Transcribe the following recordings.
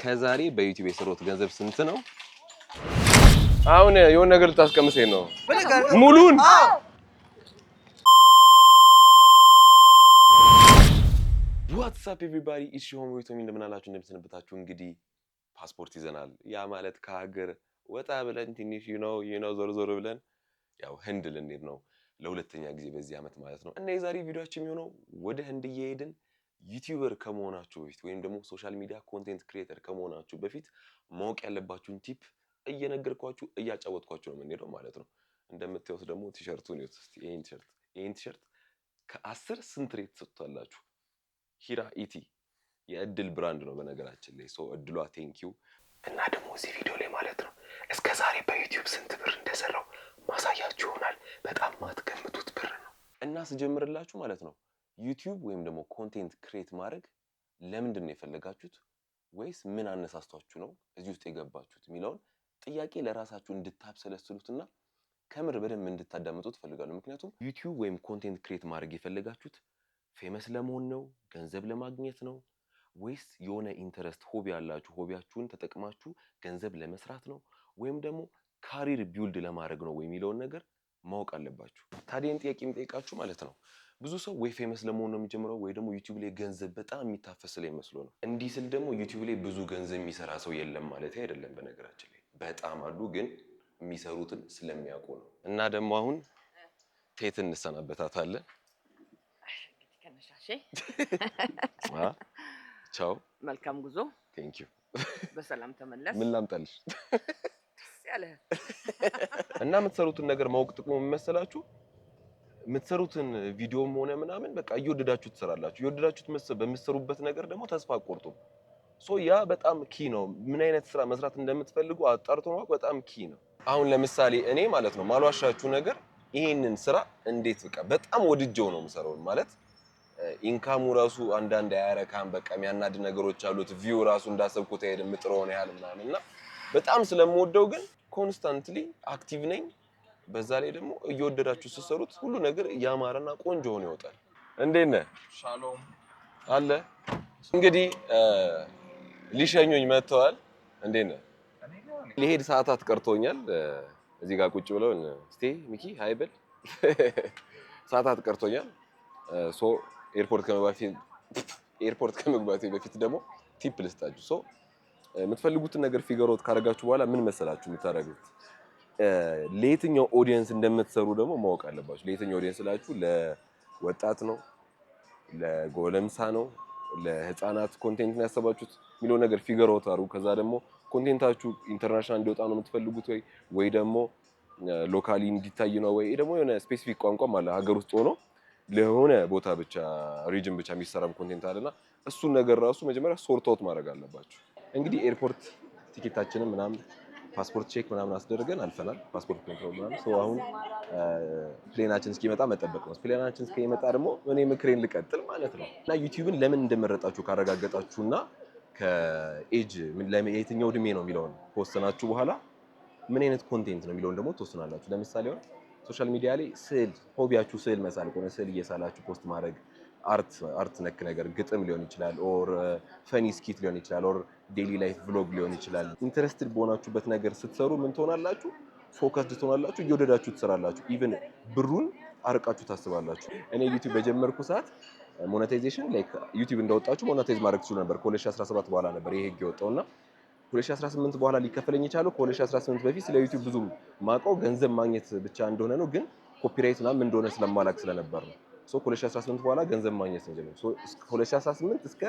እስከዛሬ በዩቲዩብ የሰሩት ገንዘብ ስንት ነው? አሁን የሆነ ነገር ልታስቀምሰኝ ነው ሙሉን? What's up everybody? ኢትስ ሾም ዊቶሚ እንደምን አላችሁ? እንደምትሰነበታችሁ? እንግዲህ ፓስፖርት ይዘናል። ያ ማለት ከሀገር ወጣ ብለን ትንሽ ዞር ዞር ብለን ያው ህንድ ልንሄድ ነው ለሁለተኛ ጊዜ በዚህ አመት ማለት ነው። እና የዛሬ ቪዲዮአችን የሚሆነው ወደ ህንድ እየሄድን ዩቲዩበር ከመሆናችሁ በፊት ወይም ደግሞ ሶሻል ሚዲያ ኮንቴንት ክሪኤተር ከመሆናችሁ በፊት ማወቅ ያለባችሁን ቲፕ እየነገርኳችሁ እያጫወትኳችሁ ነው የምንሄደው ማለት ነው። እንደምታዩት ደግሞ ቲሸርቱን ይዩት እስቲ። ይሄን ቲሸርት ከ10 ስንት ሬት ሰጥቷላችሁ? ሂራ ኢቲ የእድል ብራንድ ነው በነገራችን ላይ። ሶ እድሏ ቴንኪው። እና ደግሞ እዚህ ቪዲዮ ላይ ማለት ነው እስከ ዛሬ በዩቲዩብ ስንት ብር እንደሰራው ማሳያችሁ ይሆናል። በጣም ማትገምቱት ብር ነው። እና ስጀምርላችሁ ማለት ነው ዩቲዩብ ወይም ደግሞ ኮንቴንት ክሬት ማድረግ ለምንድን ነው የፈለጋችሁት ወይስ ምን አነሳስቷችሁ ነው እዚህ ውስጥ የገባችሁት የሚለውን ጥያቄ ለራሳችሁ እንድታብሰለስሉትና ከምር በደንብ እንድታዳምጡት ፈልጋለሁ። ምክንያቱም ዩቲዩብ ወይም ኮንቴንት ክሬት ማድረግ የፈለጋችሁት ፌመስ ለመሆን ነው፣ ገንዘብ ለማግኘት ነው፣ ወይስ የሆነ ኢንተረስት ሆቢ ያላችሁ ሆቢያችሁን ተጠቅማችሁ ገንዘብ ለመስራት ነው፣ ወይም ደግሞ ካሪር ቢልድ ለማድረግ ነው የሚለውን ነገር ማወቅ አለባችሁ። ታዲያን ጥያቄ የምጠይቃችሁ ማለት ነው ብዙ ሰው ወይ ፌመስ ለመሆን ነው የሚጀምረው ወይ ደግሞ ዩቲዩብ ላይ ገንዘብ በጣም የሚታፈስ ላይ መስሎ ነው። እንዲህ ስል ደግሞ ዩቲዩብ ላይ ብዙ ገንዘብ የሚሰራ ሰው የለም ማለት አይደለም። በነገራችን ላይ በጣም አሉ፣ ግን የሚሰሩትን ስለሚያውቁ ነው። እና ደግሞ አሁን ቴትን እንሰናበታታለን። ቻው፣ መልካም ጉዞ። ቴንኪው። በሰላም ተመለስ። ምን ላምጣልሽ? ደስ ያለ እና የምትሰሩትን ነገር ማወቅ ጥቅሙ ምን መሰላችሁ? የምትሰሩትን ቪዲዮም ሆነ ምናምን በቃ እየወደዳችሁ ትሰራላችሁ። እየወደዳችሁት በምትሰሩበት ነገር ደግሞ ተስፋ አትቆርጡም። ሶ ያ በጣም ኪ ነው። ምን አይነት ስራ መስራት እንደምትፈልጉ አጣርቶ ማወቅ በጣም ኪ ነው። አሁን ለምሳሌ እኔ ማለት ነው ማልዋሻችሁ ነገር ይሄንን ስራ እንዴት በጣም ወድጄው ነው የምሰራው ማለት ኢንካሙ ራሱ አንዳንድ አያረካም። በቃ የሚያናድ ነገሮች አሉት። ቪው ራሱ እንዳሰብኩት አይደለም የምጥረውን ያህል ምናምንና በጣም ስለምወደው ግን ኮንስታንትሊ አክቲቭ ነኝ። በዛ ላይ ደግሞ እየወደዳችሁ ስትሰሩት ሁሉ ነገር ያማረና ቆንጆ ሆኖ ይወጣል። እንዴት ነህ? ሻሎም አለ። እንግዲህ ሊሸኙኝ መጥተዋል። እንዴት ነህ? ሊሄድ ሰዓታት ቀርቶኛል። እዚህ ጋር ቁጭ ብለው እስቲ ሚኪ ሃይ በል ሰዓታት ቀርቶኛል። ሶ ኤርፖርት ከመግባቴ በፊት ደግሞ ቲፕ ልስጣችሁ። ሶ የምትፈልጉትን ነገር ፊገር አውት ካደረጋችሁ በኋላ ምን መሰላችሁ የምታደርጉት ለየትኛው ኦዲየንስ እንደምትሰሩ ደግሞ ማወቅ አለባችሁ። ለየትኛው ኦዲየንስ ስላችሁ ለወጣት ነው፣ ለጎለምሳ ነው፣ ለህፃናት ኮንቴንት ነው ያሰባችሁት የሚለው ነገር ፊገር አውት አድርጉ። ከዛ ደግሞ ኮንቴንታችሁ ኢንተርናሽናል እንዲወጣ ነው የምትፈልጉት ወይ ደግሞ ሎካሊ እንዲታይ ነው ወይ ደግሞ የሆነ ስፔሲፊክ ቋንቋም አለ ሀገር ውስጥ ሆኖ ለሆነ ቦታ ብቻ ሪጅን ብቻ የሚሰራም ኮንቴንት አለና እሱን ነገር ራሱ መጀመሪያ ሶርት አውት ማድረግ አለባችሁ። እንግዲህ ኤርፖርት ቲኬታችንን ምናምን ፓስፖርት ቼክ ምናምን አስደርገን አልፈናል። ፓስፖርት ኮንትሮል ምናምን ሰው አሁን ፕሌናችን እስኪመጣ መጠበቅ ነው። ፕሌናችን እስኪመጣ ደግሞ እኔ ምክሬን ልቀጥል ማለት ነው። እና ዩቲዩብን ለምን እንደመረጣችሁ ካረጋገጣችሁና ከኤጅ የትኛው እድሜ ነው የሚለውን ከወሰናችሁ በኋላ ምን አይነት ኮንቴንት ነው የሚለውን ደግሞ ትወስናላችሁ። ለምሳሌ አሁን ሶሻል ሚዲያ ላይ ስዕል ሆቢያችሁ ስዕል መሳል ከሆነ ስዕል እየሳላችሁ ፖስት ማድረግ፣ አርት ነክ ነገር ግጥም ሊሆን ይችላል፣ ኦር ፈኒ ስኪት ሊሆን ይችላል፣ ኦር ዴይሊ ላይፍ ቭሎግ ሊሆን ይችላል። ኢንተረስትድ በሆናችሁበት ነገር ስትሰሩ ምን ትሆናላችሁ? ፎከስድ ትሆናላችሁ፣ እየወደዳችሁ ትሰራላችሁ። ኢቭን ብሩን አርቃችሁ ታስባላችሁ። እኔ ዩቲዩብ በጀመርኩ ሰዓት ሞኔታይዜሽን ላይክ ዩቲዩብ እንዳወጣችሁ ሞኔታይዝ ማድረግ ትችሉ ነበር። ከ2017 በኋላ ነበር ይሄ ህግ የወጣውና 2018 በኋላ ሊከፈለኝ የቻለው ከ2018 በፊት ስለ ዩቲዩብ ብዙም ማውቀው ገንዘብ ማግኘት ብቻ እንደሆነ ነው፣ ግን ኮፒራይት ምናምን እንደሆነ ስለማላውቅ ስለነበር ነው። ሶ 2018 በኋላ ገንዘብ ማግኘት ነው ጀመረው። ሶ 2018 እስከ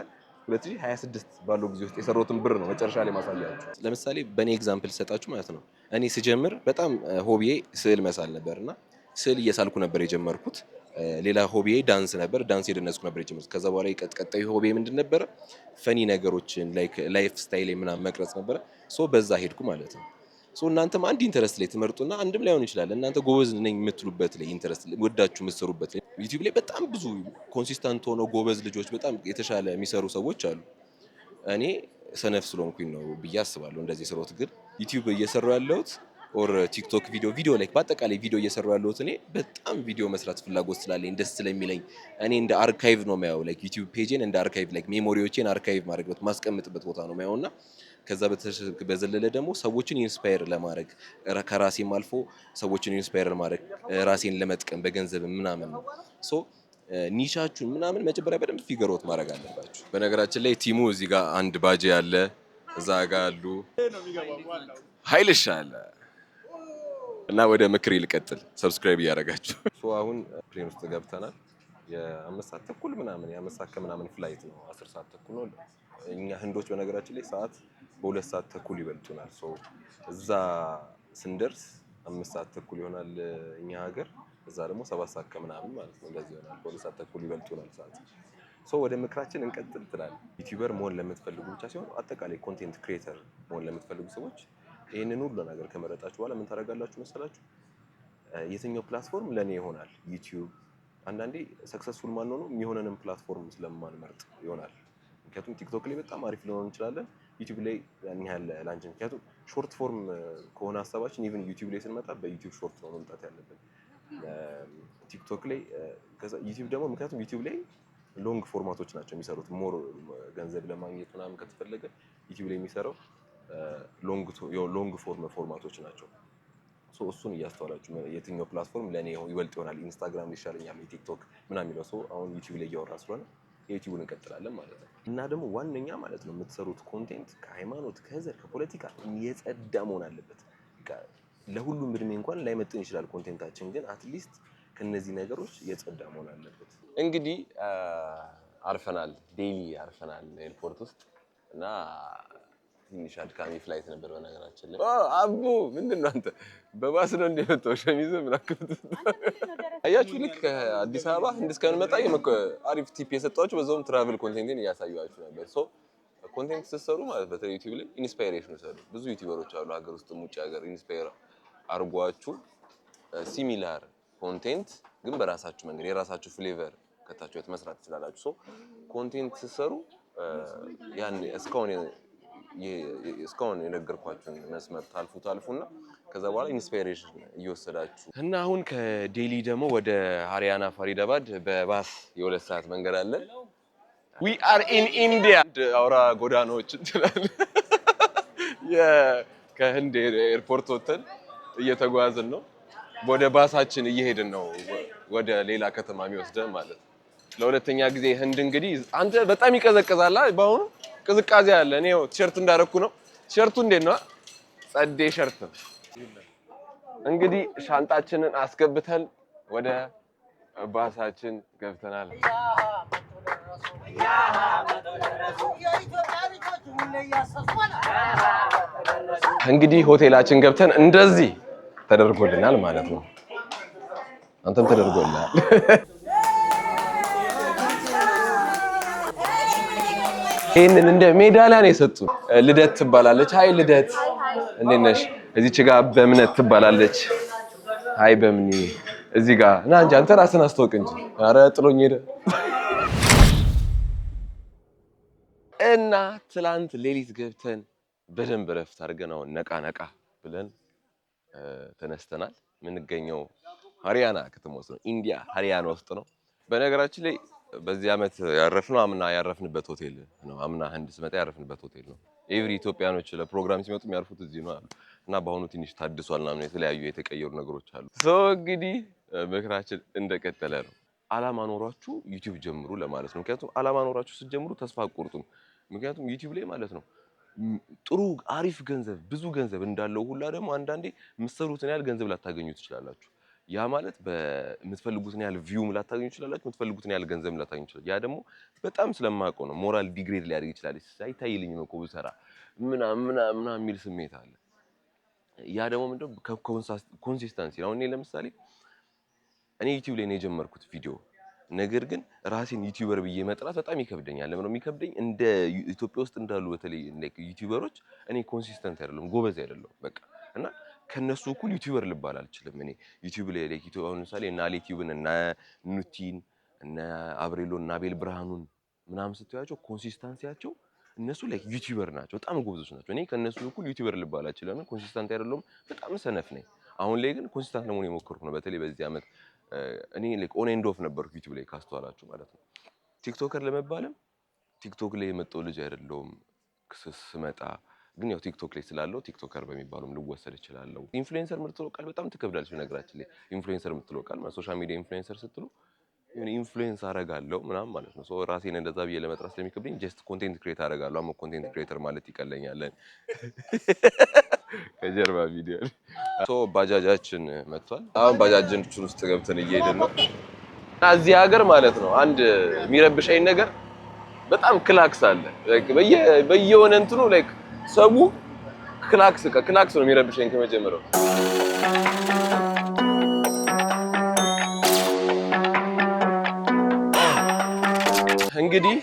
2026 ባለው ጊዜ ውስጥ የሰራሁትን ብር ነው መጨረሻ ላይ ማሳያችሁ። ለምሳሌ በእኔ ኤግዛምፕል ሰጣችሁ ማለት ነው። እኔ ስጀምር በጣም ሆቢዬ ስዕል መሳል ነበርና ስዕል እየሳልኩ ነበር የጀመርኩት። ሌላ ሆቢዬ ዳንስ ነበር፣ ዳንስ እየደነስኩ ነበር የጀመርኩት። ከዛ በኋላ ቀጣዩ ሆቢዬ ምንድን ነበር? ፈኒ ነገሮችን ላይፍ ስታይል ምናምን መቅረጽ ነበረ። ሶ በዛ ሄድኩ ማለት ነው። ሶ እናንተም አንድ ኢንተረስት ላይ ትመርጡና አንድም ላይሆን ይችላል እናንተ ጎበዝ ነኝ የምትሉበት ላይ ኢንተረስት ወዳችሁ የምትሰሩበት ላይ ዩቲዩብ ላይ በጣም ብዙ ኮንሲስተንት ሆነው ጎበዝ ልጆች በጣም የተሻለ የሚሰሩ ሰዎች አሉ። እኔ ሰነፍ ስለሆንኩኝ ነው ብዬ አስባለሁ እንደዚህ ስሮት። ግን ዩቲዩብ እየሰራው ያለሁት ኦር ቲክቶክ ቪዲዮ ላይክ በአጠቃላይ ቪዲዮ እየሰሩ ያለሁት እኔ በጣም ቪዲዮ መስራት ፍላጎት ስላለኝ ደስ ስለሚለኝ እኔ እንደ አርካይቭ ነው የማየው። ላይክ ዩቲዩብ ፔጅን እንደ አርካይቭ ላይክ ሜሞሪዎቼን አርካይቭ ማድረግበት ማስቀምጥበት ቦታ ነው የማየውና ከዛ በዘለለ ደግሞ ሰዎችን ኢንስፓየር ለማድረግ ከራሴም አልፎ ሰዎችን ኢንስፓየር ለማድረግ ራሴን ለመጥቀም በገንዘብ ምናምን ነው። ሶ ኒሻችሁን ምናምን መጀመሪያ በደንብ ፊገሮት ማድረግ አለባችሁ። በነገራችን ላይ ቲሙ እዚህ ጋር አንድ ባጄ አለ፣ እዛ ጋር አሉ ኃይልሻ አለ እና ወደ ምክር ልቀጥል። ሰብስክራይብ እያደረጋችሁ ሶ አሁን ፕሌን ውስጥ ገብተናል። የ5 ሰዓት ተኩል ምናምን የ5 ሰዓት ከምናምን ፍላይት ነው። 10 ሰዓት ተኩል ነው። እኛ ህንዶች በነገራችን ላይ ሰዓት በ2 ሰዓት ተኩል ይበልጡናል። ሶ እዛ ስንደርስ 5 ሰዓት ተኩል ይሆናል እኛ ሀገር፣ እዛ ደግሞ 7 ሰዓት ከምናምን ማለት ነው። እንደዚህ ይሆናል። በ2 ሰዓት ተኩል ይበልጡናል ሰዓት። ሶ ወደ ምክራችን እንቀጥል ትላል። ዩቲዩበር መሆን ለምትፈልጉ ብቻ ሲሆን አጠቃላይ ኮንቴንት ክሬተር መሆን ለምትፈልጉ ሰዎች ይህንን ሁሉ ነገር ከመረጣችሁ በኋላ ምን ታደርጋላችሁ መሰላችሁ? የትኛው ፕላትፎርም ለኔ ይሆናል? ዩቲዩብ አንዳንዴ ሰክሰስፉል ማን ነው የሚሆነንም ፕላትፎርም ስለማንመርጥ ይሆናል። ምክንያቱም ቲክቶክ ላይ በጣም አሪፍ ልንሆን እንችላለን፣ ዩቲዩብ ላይ ያን ያህል ላንች። ምክንያቱም ሾርት ፎርም ከሆነ ሀሳባችን ኢቭን ዩቲዩብ ላይ ስንመጣ በዩቲዩብ ሾርት ነው መምጣት ያለብን። ቲክቶክ ላይ ዩቲዩብ ደግሞ ምክንያቱም ዩቲዩብ ላይ ሎንግ ፎርማቶች ናቸው የሚሰሩት። ሞር ገንዘብ ለማግኘት ምናምን ከተፈለገ ዩቲዩብ ላይ የሚሰራው ሎንግ ፎርማቶች ናቸው። ሶ እሱን እያስተዋላችሁ የትኛው ፕላትፎርም ለኔ ይበልጥ ይሆናል፣ ኢንስታግራም ይሻለኛል፣ ቲክቶክ ምናምን የሚለው ሰው አሁን ዩቲዩብ ላይ እያወራ ስለሆነ የዩቲዩብን እንቀጥላለን ማለት ነው። እና ደግሞ ዋነኛ ማለት ነው የምትሰሩት ኮንቴንት ከሃይማኖት፣ ከዘር፣ ከፖለቲካ የጸዳ መሆን አለበት። ለሁሉም እድሜ እንኳን ላይመጥን ይችላል ኮንቴንታችን፣ ግን አትሊስት ከነዚህ ነገሮች የጸዳ መሆን አለበት። እንግዲህ አርፈናል፣ ዴይሊ አርፈናል ኤርፖርት ውስጥ እና ትንሽ አድካሚ ፍላይት ነበር። በነገራችን ላይ አቡ ምንድነው አንተ በባስ ነው እንደመጣው ሸሚዝ ምናክፍት አያችሁ። ልክ ከአዲስ አበባ ህንድ እስከምንመጣ አሪፍ ቲፕ የሰጣችሁ በዛውም ትራቨል ኮንቴንትን እያሳያችሁ ነበር። ሶ ኮንቴንት ስትሰሩ ማለት በተለይ ዩቲዩብ ላይ ኢንስፓይሬሽን ሰሩ። ብዙ ዩቲዩበሮች አሉ ሀገር ውስጥ ውጭ ሀገር ኢንስፓየር አርጓችሁ ሲሚላር ኮንቴንት ግን በራሳችሁ መንገድ የራሳችሁ ፍሌቨር ከታችሁ መስራት ትችላላችሁ። ሶ ኮንቴንት ስትሰሩ ያን እስካሁን የነገርኳችሁን መስመር ታልፉና ከዛ በኋላ ኢንስፓይሬሽን እየወሰዳችሁ እና አሁን ከዴሊ ደግሞ ወደ ሃሪያና ፈሪዳባድ በባስ የ2 ሰዓት መንገድ አለ። we are in India አውራ ጎዳናዎች እንላለን። ከህንድ ኤርፖርት ወጥተን እየተጓዝን ነው። ወደ ባሳችን እየሄድን ነው ወደ ሌላ ከተማ የሚወስደን ማለት ነው። ለሁለተኛ ጊዜ ህንድ እንግዲህ አንተ በጣም ይቀዘቅዛል። በአሁኑ ቅዝቃዜ አለ። እኔ ቲሸርት እንዳደረኩ ነው። ቲሸርቱ እንዴት ነው? ጸዴ ሸርት ነው። እንግዲህ ሻንጣችንን አስገብተን ወደ ባሳችን ገብተናል። እንግዲህ ሆቴላችን ገብተን እንደዚህ ተደርጎልናል ማለት ነው። አንተም ተደርጎልናል። ይሄንን እንደ ሜዳሊያ ነው የሰጡን። ልደት ትባላለች። ሃይ ልደት እንዴት ነሽ? እዚች ጋር በእምነት ትባላለች። ሃይ በእምኒ እዚህ ጋር እና እንጂ አንተ ራስን አስተዋውቅ እንጂ። ኧረ ጥሎኝ ሄደ። እና ትላንት ሌሊት ገብተን በደንብ ረፍት አድርገን አሁን ነቃ ብለን ተነስተናል። የምንገኘው ሃሪያና ከተማ ውስጥ ነው። ኢንዲያ ሃሪያና ውስጥ ነው። በነገራችን ላይ በዚህ አመት ያረፍነው አምና ያረፍንበት ሆቴል ነው። አምና ህንድ ስመጣ ያረፍንበት ሆቴል ነው። ኤቭሪ ኢትዮጵያኖች ለፕሮግራም ሲመጡ የሚያርፉት እዚህ ነው አሉ እና በአሁኑ ትንሽ ታድሷል ምናምን የተለያዩ የተቀየሩ ነገሮች አሉ። እንግዲህ ምክራችን እንደቀጠለ ነው። አላማ ኖሯችሁ ዩቲዩብ ጀምሩ ለማለት ነው። ምክንያቱም አላማ ኖሯችሁ ስትጀምሩ ተስፋ አትቆርጡም። ምክንያቱም ዩቲዩብ ላይ ማለት ነው ጥሩ አሪፍ ገንዘብ ብዙ ገንዘብ እንዳለው ሁላ ደግሞ አንዳንዴ የምትሰሩትን ያህል ገንዘብ ላታገኙ ትችላላችሁ። ያ ማለት በምትፈልጉትን ያህል ቪው ላታገኙ ትችላላችሁ፣ የምትፈልጉትን ያህል ገንዘብ ላታገኙ ትችላላችሁ። ያ ደግሞ በጣም ስለማውቀው ነው። ሞራል ዲግሬድ ሊያደርግ ይችላል። አይታይልኝም እኮ ብሰራ ምናምን የሚል ስሜት አለ። ያ ደግሞ ምንድነው ኮንሲስተንሲ ነው። እኔ ለምሳሌ ዩቲዩብ ላይ ነው የጀመርኩት ቪዲዮ፣ ነገር ግን ራሴን ዩቲዩበር ብዬ መጥራት በጣም ይከብደኛል። ለምን ነው የሚከብደኝ? እንደ ኢትዮጵያ ውስጥ እንዳሉ በተለይ ዩቲዩበሮች እኔ ኮንሲስተንት አይደለም፣ ጎበዝ አይደለም በቃ እና ከነሱ እኩል ዩቲዩበር ልባል አልችልም። እኔ ዩቲዩብ ላይ ዩቲዩብ አሁን ለምሳሌ እና ዩቲዩብን እና ኑቲን እና አብሬሎ እና አቤል ብርሃኑን ምናምን ስትያቸው ኮንሲስተንሲያቸው እነሱ ላይክ ዩቲዩበር ናቸው፣ በጣም ጎበዞች ናቸው። እኔ ከነሱ እኩል ዩቲዩበር ልባል አልችልም፣ ኮንሲስታንት አይደለሁም፣ በጣም ሰነፍ ነኝ። አሁን ላይ ግን ኮንሲስታንት ለመሆን የሞከርኩ ነው። በተለይ በዚህ ዓመት እኔ ላይክ ኦን ኤንድ ኦፍ ነበርኩ ዩቲዩብ ላይ ካስተዋላችሁ ማለት ነው። ቲክቶከር ለመባልም ቲክቶክ ላይ የመጣው ልጅ አይደለሁም። ስመጣ ግን ያው ቲክቶክ ላይ ስላለው ቲክቶከር በሚባሉም ልወሰድ እችላለሁ። ኢንፍሉዌንሰር የምትለው ቃል በጣም ትከብዳለች። በነገራችን ላይ ኢንፍሉዌንሰር የምትለው ቃል ሶሻል ሚዲያ ኢንፍሉዌንሰር ስትሉ ኢንፍሉዌንስ አደርጋለሁ ምናምን ማለት ነው። ራሴን እንደዛ ብዬ ለመጥራት ስለሚከብደኝ ጀስት ኮንቴንት ክሬት አደርጋለሁ። አሞ ኮንቴንት ክሬተር ማለት ይቀለኛል። ከጀርባ ቪዲዮ ባጃጃችን መጥቷል። አሁን ባጃጃችን ውስጥ ገብተን እየሄድን ነው። እዚህ ሀገር ማለት ነው አንድ የሚረብሸኝ ነገር በጣም ክላክስ አለ። በየሆነ እንትኑ ላይክ ሰው ክላክስ ነው የሚረብሸኝ ከመጀመሪያው። እንግዲህ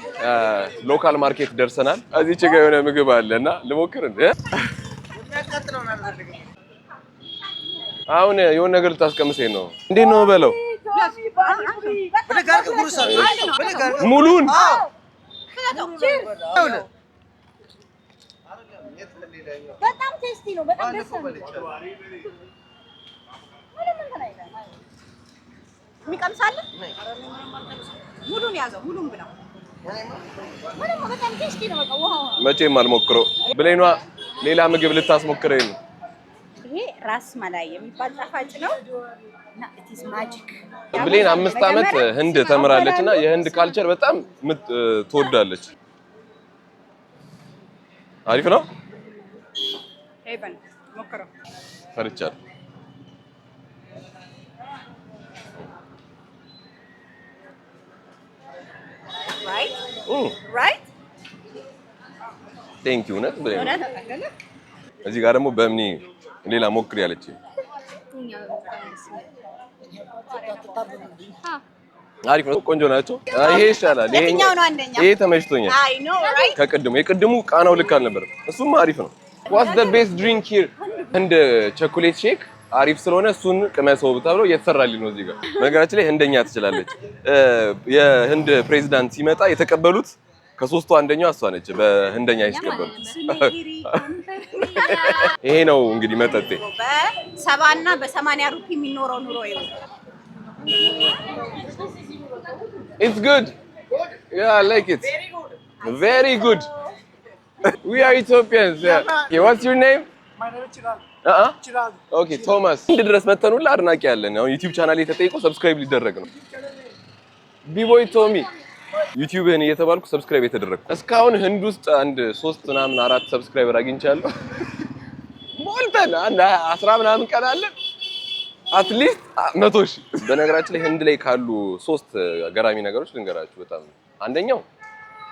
ሎካል ማርኬት ደርሰናል። እዚች ጋር የሆነ ምግብ አለና ልሞክር እንዴ? አሁን የሆነ ነገር ልታስቀምሰኝ ነው። እንዴት ነው በለው ሙሉን በጣም ቴስቲ ነው። በጣም ደስ ይላል። የሚቀምሳል ሙሉን ያዘው። ሙሉን ብላው በጣም ቴስቲ ነው። በቃ ውሃው መቼም አልሞክረው። ብሌኗ ሌላ ምግብ ልታስሞክረኝ ነው። ይሄ ራስ መላይ የሚባል ጣፋጭ ነው እና it is magic። ብሌን 5 ዓመት ህንድ ተምራለችና የህንድ ካልቸር በጣም ትወዳለች። አሪፍ ነው። ሄቨን ሞክረው። ፈርቻለሁ። ራይት ቴንክ ዩ ነት ብሌን። እዚህ ጋር ደግሞ በእምኒ ሌላ ሞክር ያለች አሪፍ ነው። ቆንጆ ናቸው። ይሄ ይሻላል። ይሄ ተመችቶኛል ከቅድሙ። የቅድሙ ቃናው ልክ አልነበረም። እሱም አሪፍ ነው። What's the best drink here? ህንድ ቸኮሌት ሼክ አሪፍ ስለሆነ እሱን ቅመሰው ተብሎ እየተሰራልኝ ነው። እዚህ ጋር ነገራችን ላይ ህንደኛ ትችላለች። የህንድ ፕሬዝዳንት ሲመጣ የተቀበሉት ከሶስቱ አንደኛው እሷ ነች። በህንደኛ ይስቀበሉ። ይሄ ነው እንግዲህ መጠጤ። በ70 እና በ80 ሩፒ የሚኖረው ኑሮ ይኸው። It's good. Yeah, I like it. Very good. We are Ethiopians. Yeah. Okay, what's your name? My name is Chirag. Chirag. Okay, Thomas. እንድ ድረስ መተን ሁላ አድናቂ ያለን አሁን ዩቲዩብ ቻናል ተጠይቆ ሰብስክራይብ ሊደረግ ነው። ቢቦይ ቶሚ ዩቲዩብን እየተባልኩ ሰብስክራይብ የተደረግኩ እስካሁን ህንድ ውስጥ አንድ 3 ምናምን 4 ሰብስክራይበር አግኝቻለሁ። ሞልተን አንድ 10 ምናምን ቀን አለ አትሊስት 100,000። በነገራችን ላይ ህንድ ላይ ካሉ 3 ገራሚ ነገሮች ልንገራችሁ። በጣም አንደኛው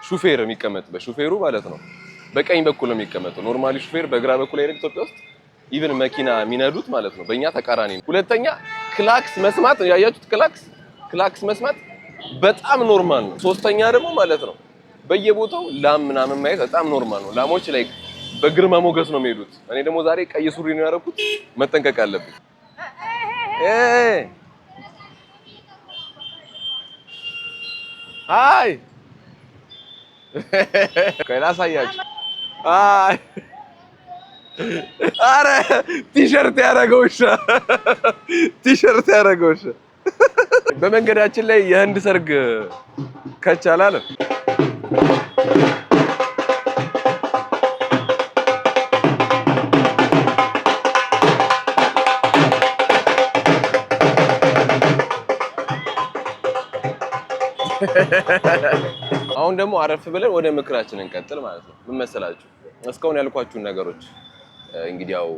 ሹፌር የሚቀመጥበት ሹፌሩ ማለት ነው በቀኝ በኩል ነው የሚቀመጠው። ኖርማሊ ሹፌር በግራ በኩል አይደል ኢትዮጵያ ውስጥ ኢቭን መኪና የሚነዱት ማለት ነው። በእኛ ተቃራኒ ነው። ሁለተኛ ክላክስ መስማት ነው። ያያችሁት ክላክስ መስማት በጣም ኖርማል ነው። ሶስተኛ ደግሞ ማለት ነው በየቦታው ላም ምናምን ማየት በጣም ኖርማል ነው። ላሞች ላይ በግርማ ሞገስ ነው የሚሄዱት። እኔ ደግሞ ዛሬ ቀይ ሱሪ ነው ያደረኩት። መጠንቀቅ አለብኝ። ሃይ ከላሳያችሁ አይ አረ ቲሸርት ያደረገው እሺ በመንገዳችን ላይ የህንድ ሰርግ ከቻላለ አሁን ደግሞ አረፍ ብለን ወደ ምክራችን እንቀጥል ማለት ነው። ምን መሰላችሁ? እስካሁን ያልኳችሁን ነገሮች እንግዲህ ያው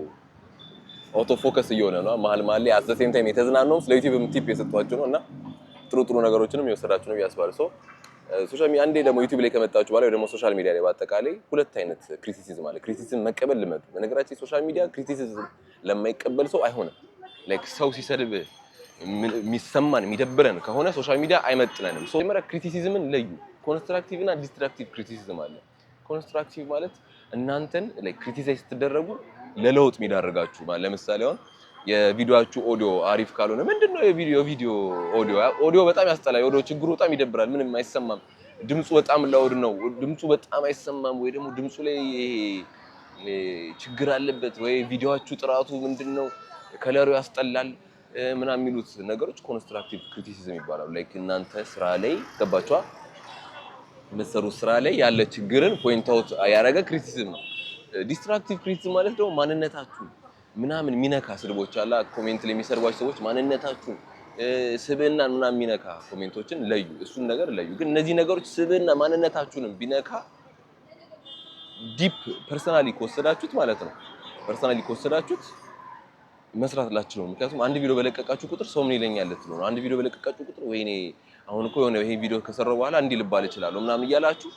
ኦቶ ፎከስ እየሆነ ነው። መሀል ላይ አት ዘ ሴም ታይም የተዝናናው ስለ ዩቲዩብም ቲፕ የሰጧችሁ ነው እና ጥሩ ነገሮችንም የወሰዳችሁ ነው ያስባልሶ ሶሻል ሚዲያ አንዴ ደግሞ ዩቲዩብ ላይ ከመጣችሁ በኋላ ደግሞ ሶሻል ሚዲያ ላይ በአጠቃላይ ሁለት አይነት ክሪቲሲዝም አለ። ክሪቲሲዝም መቀበል ልመዱ። በነገራችን ሶሻል ሚዲያ ክሪቲሲዝም ለማይቀበል ሰው አይሆንም። ላይክ ሰው ሲሰድብ የሚሰማን የሚደብረን ከሆነ ሶሻል ሚዲያ አይመጥነንም። ሶ መጀመሪያ ክሪቲሲዝምን ለዩ። ኮንስትራክቲቭ እና ዲስትራክቲቭ ክሪቲሲዝም አለ። ኮንስትራክቲቭ ማለት እናንተን ላይክ ክሪቲሳይዝ ስትደረጉ ለለውጥ የሚዳርጋችሁ ማለት ለምሳሌ አሁን የቪዲዮአችሁ ኦዲዮ አሪፍ ካልሆነ ምንድነው የቪዲዮ ኦዲዮ በጣም ያስጠላል። ኦዲዮ ችግሩ በጣም ይደብራል። ምንም አይሰማም ድምፁ በጣም ላውድ ነው፣ ድምፁ በጣም አይሰማም፣ ወይ ደግሞ ድምፁ ላይ ችግር አለበት፣ ወይ ቪዲዮአችሁ ጥራቱ ምንድነው ከለሩ ያስጠላል ምናምን የሚሉት ነገሮች ኮንስትራክቲቭ ክሪቲሲዝም ይባላሉ። ላይክ እናንተ ስራ ላይ ገባችኋ የምትሰሩት ስራ ላይ ያለ ችግርን ፖይንት አውት ያደረገ ክሪቲሲዝም ነው። ዲስትራክቲቭ ክሪቲሲዝም ማለት ደግሞ ማንነታችሁ ምናምን የሚነካ ስድቦች አላ ኮሜንት ላይ የሚሰርቧቸው ሰዎች ማንነታችሁ ስብዕናን ምናምን የሚነካ ኮሜንቶችን ለዩ፣ እሱን ነገር ለዩ። ግን እነዚህ ነገሮች ስብዕና ማንነታችሁንም ቢነካ ዲፕ ፐርሰናሊ ከወሰዳችሁት ማለት ነው ፐርሰናሊ ከወሰዳችሁት መስራት ላችሁ ነው። ምክንያቱም አንድ ቪዲዮ በለቀቃችሁ ቁጥር ሰው ምን ይለኛል ልትሉ ነው። አንድ ቪዲዮ በለቀቃችሁ ቁጥር ወይኔ አሁን እኮ የሆነ ይሄ ቪዲዮ ከሰራው በኋላ እንዲህ ልባል እችላለሁ ምናምን እያላችሁ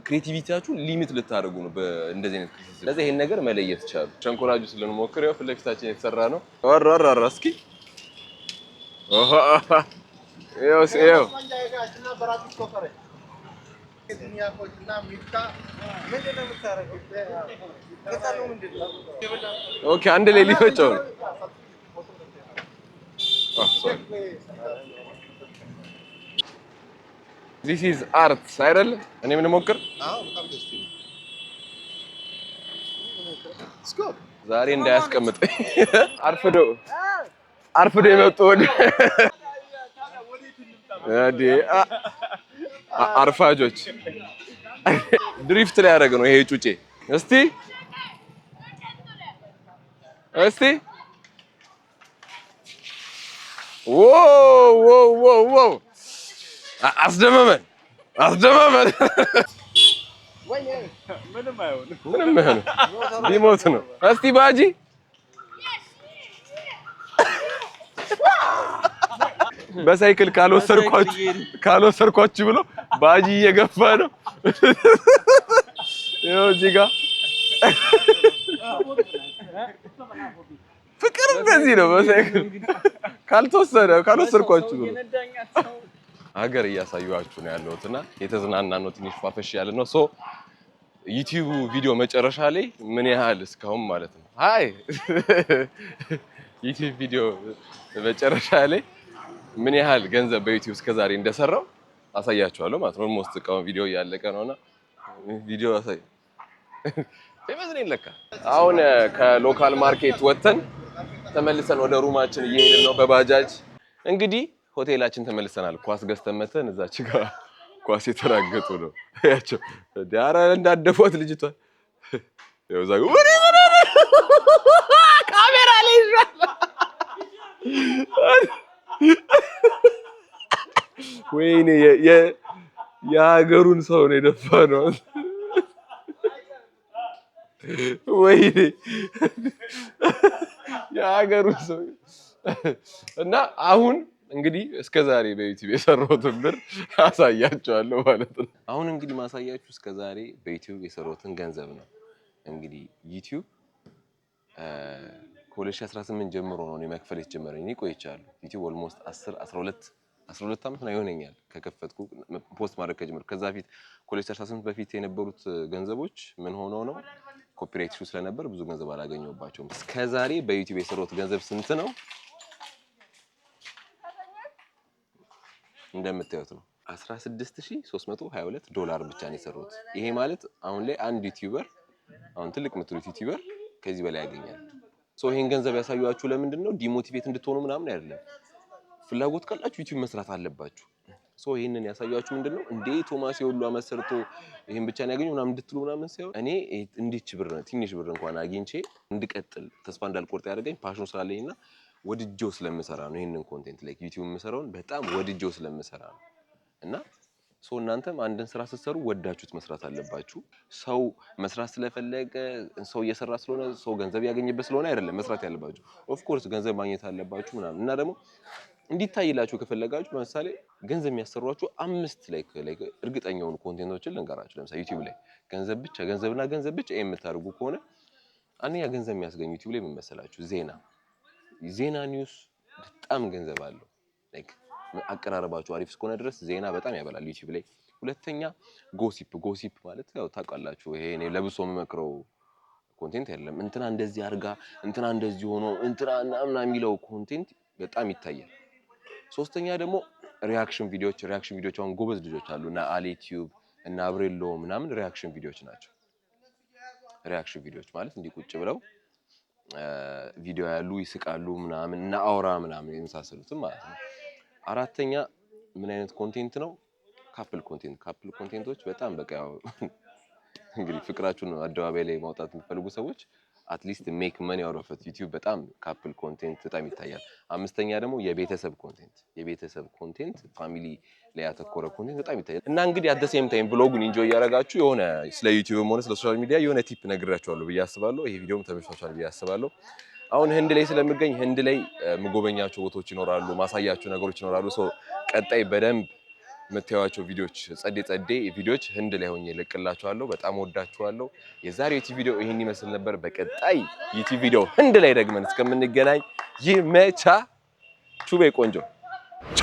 ክሬቲቪቲያችሁ ሊሚት ልታደርጉ ነው በእንደዚህ አይነት ክሪቲሲዝም። ስለዚህ ይሄን ነገር መለየት ይቻላል። ሸንኮራ ጁስ ልንሞክር ያው ፊት ለፊታችን የተሰራ ነው። ወራራ እስኪ ይኸው ኦኬ አንድ ላይ ሊፈጨው ነው። This is art አይደል? እኔ ምን ሞክር? ዛሬ እንዳያስቀምጥ አርፍዶ የመጡ አርፋጆች ድሪፍት ላይ ያደረገ ነው ይሄ ጩጬ። እስቲ ዎ አስደመመን ምንም አይሆንም ቢሞት ነው። እስቲ ባጂ በሳይክል ካልወሰድኳችሁ ብሎ ባጂ እየገፋ ነው። ይኸው እዚህ ጋር ፍቅር እንደዚህ ነው። በሳይክል ካልወሰድኳችሁ ብሎ ሀገር እያሳዩዋችሁ ነው ያለሁትና የተዝናና ነው። ትንሽ ፋፈሽ ያለ ነው። ሶ ዩቲዩብ ቪዲዮ መጨረሻ ላይ ምን ያህል እስካሁን ማለት ነው ዩቲዩብ ቪዲዮ መጨረሻ ላይ ምን ያህል ገንዘብ በዩቲዩብ እስከዛሬ እንደሰራው አሳያችኋለሁ ማለት ነው። ኦልሞስት እስካሁን ቪዲዮ እያለቀ ነውና ቪዲዮ አሳይ በመዝኔ ለካ አሁን ከሎካል ማርኬት ወጥተን ተመልሰን ወደ ሩማችን እየሄድን ነው በባጃጅ። እንግዲህ ሆቴላችን ተመልሰናል። ኳስ ገዝተን መተን እዛች ጋር ኳስ የተራገጡ ነው ያቸው። ዳራ እንዳደፏት ልጅቷ ያው ዛሬ ካሜራ ላይ ይዟል። ወይኔ የሀገሩን ሰው ነው የደፋነው። ወይኔ የሀገሩን ሰው እና አሁን እንግዲህ እስከዛሬ በዩቲዩብ የሰራሁትን ብር አሳያችኋለሁ ማለት ነው። አሁን እንግዲህ ማሳያችሁ እስከዛሬ በዩቲዩብ የሰራሁትን ገንዘብ ነው። እንግዲህ ዩቲዩብ ከ2018 ጀምሮ ነው መክፈል የተጀመረኝ። እኔ ቆይቻለሁ ዩቲዩብ ኦልሞስት 12 ዓመት ነው ይሆነኛል ከከፈትኩ ፖስት ማድረግ ከጀመርኩ። ከዛ በፊት ከ2018 በፊት የነበሩት ገንዘቦች ምን ሆነው ነው ኮፒራይት ኢሹ ስለነበር ብዙ ገንዘብ አላገኘሁባቸውም። እስከዛሬ በዩቲዩብ የሰራሁት ገንዘብ ስንት ነው? እንደምታዩት ነው $16322 ብቻ ነው የሰራሁት። ይሄ ማለት አሁን ላይ አንድ ዩቲዩበር አሁን ትልቅ የምትሉት ዩቲዩበር ከዚህ በላይ ያገኛል። ሶ ይሄን ገንዘብ ያሳዩአችሁ ለምንድን ነው? ዲሞቲቬት እንድትሆኑ ምናምን አይደለም። ፍላጎት ካላችሁ ዩቲዩብ መስራት አለባችሁ። ሶ ይሄንን ያሳዩአችሁ ምንድነው? እንዴ ቶማስ የሁሉ አመት ሰርቶ ይሄን ብቻ ነው ያገኘው ምናምን እንድትሉ ምናምን ሳይሆን እኔ እንዲች ብር ትንሽ ብር እንኳን አግኝቼ እንድቀጥል ተስፋ እንዳልቆርጥ ያደረገኝ ፓሽን ስላለኝና ወድጄው ስለምሰራ ነው። ይሄንን ኮንቴንት ላይክ ዩቲዩብ የምሰራውን በጣም ወድጄው ስለምሰራ ነው። እና ሶ እናንተም አንድን ስራ ስትሰሩ ወዳችሁት መስራት አለባችሁ። ሰው መስራት ስለፈለገ ሰው እየሰራ ስለሆነ ሰው ገንዘብ ያገኘበት ስለሆነ አይደለም መስራት ያለባችሁ። ኦፍ ኮርስ ገንዘብ ማግኘት አለባችሁ ምናምን እና ደግሞ እንዲታይላችሁ ከፈለጋችሁ ለምሳሌ ገንዘብ የሚያሰሯችሁ 5 ላይክ እርግጠኛውን ኮንቴንቶችን ልንገራችሁ። ለምሳሌ ዩቲዩብ ላይ ገንዘብና ገንዘብ ብቻ የምታደርጉ ከሆነ አንደኛ ገንዘብ የሚያስገኙ ዩቲዩብ ላይ ምን መሰላችሁ? ዜና ኒውስ በጣም ገንዘብ አለው። ላይክ አቀራረባችሁ አሪፍ እስከሆነ ድረስ ዜና በጣም ያበላል ዩቲዩብ ላይ። ሁለተኛ ጎሲፕ ማለት ያው ታውቃላችሁ፣ ይሄ እኔ ለብሶ የምመክረው ኮንቴንት አይደለም። እንትና እንደዚህ አድርጋ እንትና እንደዚህ ሆኖ እንትና ምናምን የሚለው ኮንቴንት በጣም ይታያል። ሶስተኛ ደግሞ ሪአክሽን ቪዲዮዎች አሁን ጎበዝ ልጆች አሉ እና አሊ ቲዩብ እና አብሬሎ ምናምን ሪአክሽን ቪዲዮዎች ናቸው። ሪአክሽን ቪዲዮዎች ማለት እንዲህ ቁጭ ብለው ቪዲዮ ያሉ ይስቃሉ ምናምን እና አውራ ምናምን የመሳሰሉትም ማለት ነው። አራተኛ ምን አይነት ኮንቴንት ነው? ካፕል ኮንቴንቶች በጣም በቃ ያው እንግዲህ ፍቅራችሁን አደባባይ ላይ ማውጣት የሚፈልጉ ሰዎች አትሊስት ሜክ መኒ አውት ኦፍ ዩቲዩብ በጣም ካፕል ኮንቴንት በጣም ይታያል። አምስተኛ ደግሞ የቤተሰብ ኮንቴንት ፋሚሊ ላይ ያተኮረ ኮንቴንት በጣም ይታያል። እና እንግዲህ አት ዘ ሴም ታይም ብሎጉን ኢንጆይ እያደረጋችሁ የሆነ ስለ ዩቲዩብም ሆነ ስለ ሶሻል ሚዲያ የሆነ ቲፕ ነግራችኋለሁ ብዬ አስባለሁ። ይሄ ቪዲዮም ተመችቷችኋል ብዬ አስባለሁ። አሁን ህንድ ላይ ስለምገኝ ህንድ ላይ ምጎበኛቸው ቦታዎች ይኖራሉ፣ ማሳያቸው ነገሮች ይኖራሉ። ሶ ቀጣይ በደንብ የምታዩዋቸው ቪዲዮዎች ጸዴ ቪዲዮዎች ህንድ ላይ ሆኜ እለቅላችኋለሁ። በጣም ወዳችኋለሁ። የዛሬው ዩቲዩብ ቪዲዮ ይሄን ይመስል ነበር። በቀጣይ ዩቲዩብ ቪዲዮ ህንድ ላይ ደግመን እስከምንገናኝ ይመቻችሁ። ቤ ቆንጆ ቹ